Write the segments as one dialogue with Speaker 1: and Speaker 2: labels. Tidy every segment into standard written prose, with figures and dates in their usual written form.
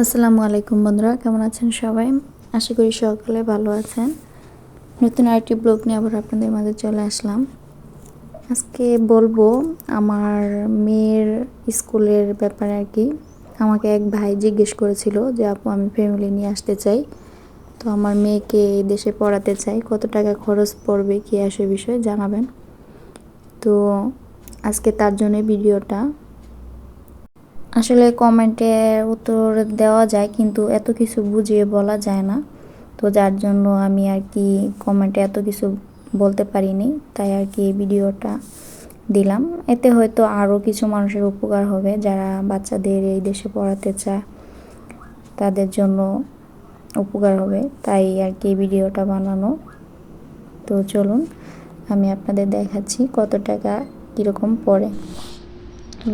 Speaker 1: আসসালামু আলাইকুম বন্ধুরা, কেমন আছেন সবাই? আশা করি সকলে ভালো আছেন। নতুন আরেকটি ব্লগ নিয়ে আবার আপনাদের মাঝে চলে আসলাম। আজকে বলবো আমার মেয়ের স্কুলের ব্যাপারে আর কি। আমাকে এক ভাই জিজ্ঞেস করেছিল যে আপু আমি ফ্যামিলি নিয়ে আসতে চাই, তো আমার মেয়েকে এই দেশে পড়াতে চাই, কত টাকা খরচ পড়বে কি আসে বিষয়ে জানাবেন। তো আজকে তার জন্য ভিডিওটা। আসলে কমেন্টে উত্তর দেওয়া যায় কিন্তু এত কিছু বুঝিয়ে বলা যায় না, তো যার জন্য আমি আর কি কমেন্টে এত কিছু বলতে পারিনি, তাই আর কি ভিডিওটা দিলাম। এতে হয়তো আরও কিছু মানুষের উপকার হবে যারা বাচ্চাদের এই দেশে পড়াতে চায়, তাদের জন্য উপকার হবে, তাই আর কি ভিডিওটা বানানো। তো চলুন আমি আপনাদের দেখাচ্ছি কত টাকা কীরকম পড়ে। তো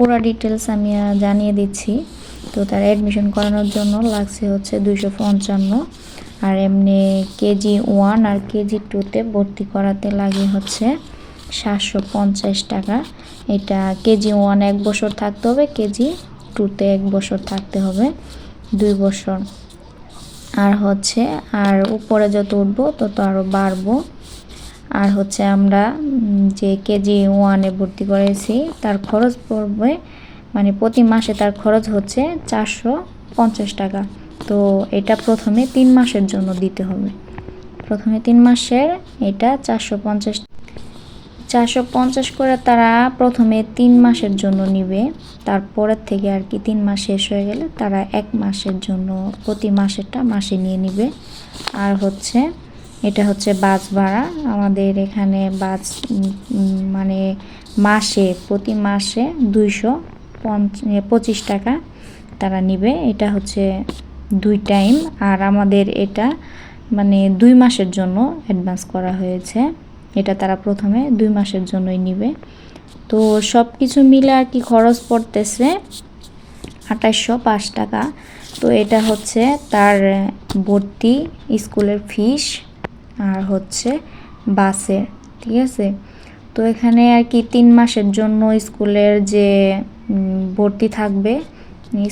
Speaker 1: পুরো ডিটেলস আমি জানিয়ে দিচ্ছি। তো তার অ্যাডমিশন করানোর জন্য লাগছে হচ্ছে 255, আর এমনি কেজি 1 আর কেজি 2তে ভর্তি করাতে লাগে হচ্ছে 750 টাকা। এটা কেজি 1 1 বছর থাকতে হবে, কেজি 2তে 1 বছর থাকতে হবে, 2 বছর। আর হচ্ছে আর উপরে যত উঠবো তত আরও বাড়বো। আর হচ্ছে আমরা যে কেজি 1-এ ভর্তি করেছি তার খরচ পড়বে, মানে প্রতি মাসে তার খরচ হচ্ছে 450 টাকা। তো এটা প্রথমে 3 মাসের জন্য দিতে হবে। প্রথমে 3 মাসের এটা 450 করে তারা প্রথমে 3 মাসের জন্য নিবে। তারপরের থেকে আর কি 3 মাস শেষ হয়ে গেলে তারা 1 মাসের জন্য প্রতি মাসেরটা মাসে নিয়ে নিবে। আর হচ্ছে এটা হচ্ছে বাস ভাড়া। আমাদের এখানে বাস মানে মাসে প্রতি মাসে 225 টাকা তারা নিবে। এটা হচ্ছে 2 টাইম। আর আমাদের এটা মানে 2 মাসের জন্য অ্যাডভান্স করা হয়েছে। এটা তারা প্রথমে 2 মাসের জন্যই নিবে। তো সব কিছু মিলে আর কি খরচ পড়তেছে 2805 টাকা। তো এটা হচ্ছে তার ভর্তি, স্কুলের ফিস আর হচ্ছে বাসের, ঠিক আছে। তো এখানে আর কি 3 মাসের জন্য স্কুলের যে ভর্তি থাকবে,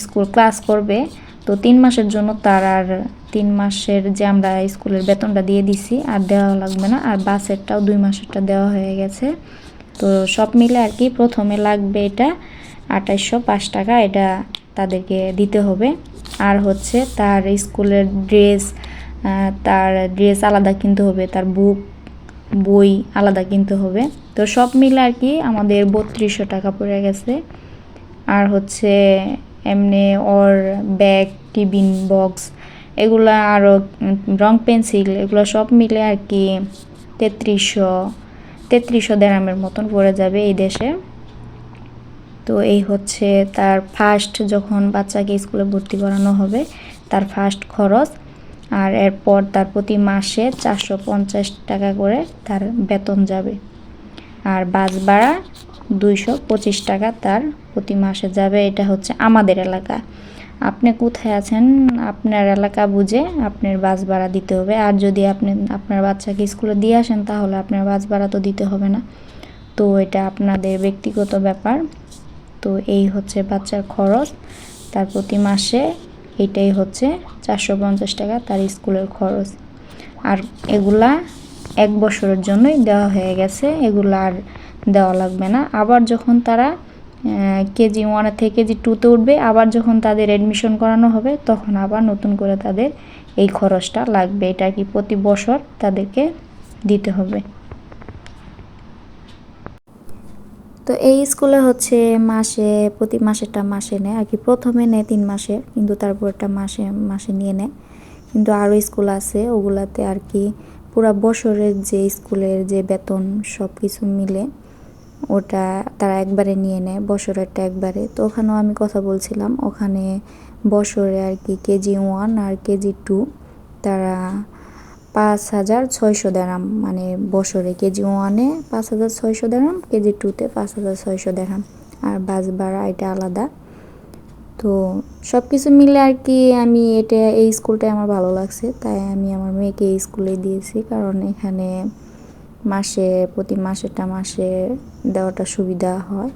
Speaker 1: স্কুল ক্লাস করবে, তো 3 মাসের জন্য তার আর 3 মাসের যে আমরা স্কুলের বেতনটা দিয়ে দিছি আর দেওয়া লাগবে না। আর বাসেরটাও 2 মাসেরটা দেওয়া হয়ে গেছে। তো সব মিলে আর কি প্রথমে লাগবে এটা 2805 টাকা, এটা তাদেরকে দিতে হবে। আর হচ্ছে তার স্কুলের তার ড্রেস আলাদা কিনতে হবে, তার বই আলাদা কিনতে হবে। তো সব মিলে আর কি আমাদের 3200 টাকা পড়ে গেছে। আর হচ্ছে এমনি ওর ব্যাগ, টিফিন বক্স, এগুলা আরও রং পেন্সিল, এগুলো সব মিলে আর কি 3300 দেরামের মতন পড়ে যাবে এই দেশে। তো এই হচ্ছে তার ফার্স্ট যখন বাচ্চাকে স্কুলে ভর্তি করানো হবে তার ফার্স্ট খরচ। আর এরপর তার প্রতি মাসে 450 টাকা করে তার বেতন যাবে। আর বাস ভাড়া 225 টাকা তার প্রতি মাসে যাবে। এটা হচ্ছে আমাদের এলাকা। আপনি কোথায় আছেন আপনার এলাকা বুঝে আপনার বাস ভাড়া দিতে হবে। আর যদি আপনি আপনার বাচ্চাকে স্কুলে দিয়ে আসেন তাহলে আপনার বাস ভাড়া তো দিতে হবে না। তো এটা আপনাদের ব্যক্তিগত ব্যাপার। তো এই হচ্ছে বাচ্চার খরচ তার প্রতি মাসে, এটাই হচ্ছে 450 টাকা তার স্কুলের খরচ। আর এগুলা 1 বছরের জন্যই দেওয়া হয়ে গেছে, এগুলো আর দেওয়া লাগবে না। আবার যখন তারা কেজি 1 থেকে কেজি 2তে উঠবে, আবার যখন তাদের অ্যাডমিশন করানো হবে তখন আবার নতুন করে তাদের এই খরচটা লাগবে। এটা কি প্রতি বছর তাদেরকে দিতে হবে। তো এই স্কুলে হচ্ছে মাসে প্রতি মাসেরটা মাসে নেয় আর কি। প্রথমে নেয় 3 মাসের, কিন্তু তারপরটা মাসে মাসে নিয়ে নেয়। কিন্তু আরও স্কুল আছে ওগুলাতে আর কি পুরা বছরের যে স্কুলের যে বেতন সব কিছু মিলে ওটা তারা একবারে নিয়ে নেয়, বছরেরটা একবারে। তো ওখানেও আমি কথা বলছিলাম, ওখানে বছরে আর কি কেজি 1 আর কেজি 2 তারা 5600 দেরাম, মানে বছরে কেজি 1-এ 5600 দেরাম, কেজি 2-তে 5600 দেরাম। আর বাস ভাড়া এটা আলাদা। তো সব কিছু মিলে আর কি আমি এই স্কুলটাই আমার ভালো লাগছে, তাই আমি আমার মেয়েকে এই স্কুলে দিয়েছি। কারণ এখানে মাসে প্রতি মাসে দেওয়াটা সুবিধা হয়।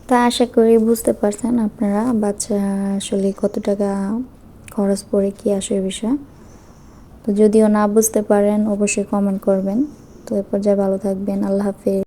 Speaker 1: তা আশা করি বুঝতে পারছেন আপনারা বাচ্চা আসলে কত টাকা খরচ পড়ে কি আসে বিষয়। তো যদিও না বুঝতে পারেন অবশ্যই কমেন্ট করবেন। তো এ পর্যায়ে ভালো থাকবেন। আল্লাহ হাফেজ।